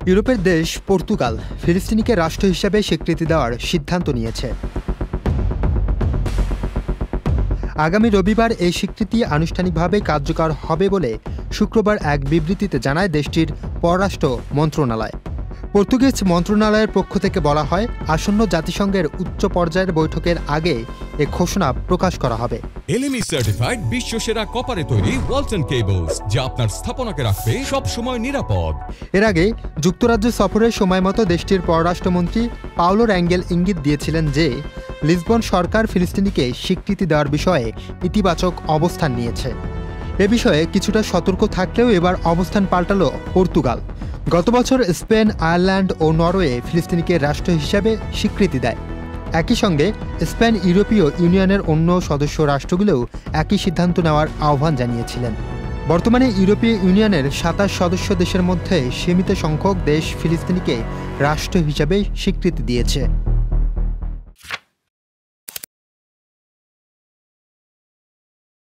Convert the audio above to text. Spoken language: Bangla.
ইউরোপের দেশ পর্তুগাল ফিলিস্তিনিকে রাষ্ট্র হিসেবে স্বীকৃতি দেওয়ার সিদ্ধান্ত নিয়েছে। আগামী রবিবার এই স্বীকৃতি আনুষ্ঠানিকভাবে কার্যকর হবে বলে শুক্রবার এক বিবৃতিতে জানায় দেশটির পররাষ্ট্র মন্ত্রণালয়। পর্তুগিজ মন্ত্রণালয়ের পক্ষ থেকে বলা হয়, আসন্ন জাতিসংঘের উচ্চ পর্যায়ের বৈঠকের আগে এ ঘোষণা প্রকাশ করা হবে। এলএমই সার্টিফাইড বিশ্বসেরা কপারে তৈরি ওয়ালটন কেবলস, যা আপনার স্থাপনাকে রাখবে সব সময় নিরাপদ। এর আগে যুক্তরাজ্য সফরের সময় মতো দেশটির পররাষ্ট্রমন্ত্রী পাওলো র্যাঙ্গেল ইঙ্গিত দিয়েছিলেন যে লিসবন সরকার ফিলিস্তিনিকে স্বীকৃতি দেওয়ার বিষয়ে ইতিবাচক অবস্থান নিয়েছে। এ বিষয়ে কিছুটা সতর্ক থাকলেও এবার অবস্থান পাল্টালো পর্তুগাল। গত বছর স্পেন, আয়ারল্যান্ড ও নরওয়ে ফিলিস্তিনিকে রাষ্ট্র হিসেবে স্বীকৃতি দেয়। একই সঙ্গে স্পেন ইউরোপীয় ইউনিয়নের অন্য সদস্য রাষ্ট্রগুলোও একই সিদ্ধান্ত নেওয়ার আহ্বান জানিয়েছিলেন। বর্তমানে ইউরোপীয় ইউনিয়নের ২৭ সদস্য দেশের মধ্যে সীমিত সংখ্যক দেশ ফিলিস্তিনিকে রাষ্ট্র হিসেবে স্বীকৃতি দিয়েছে।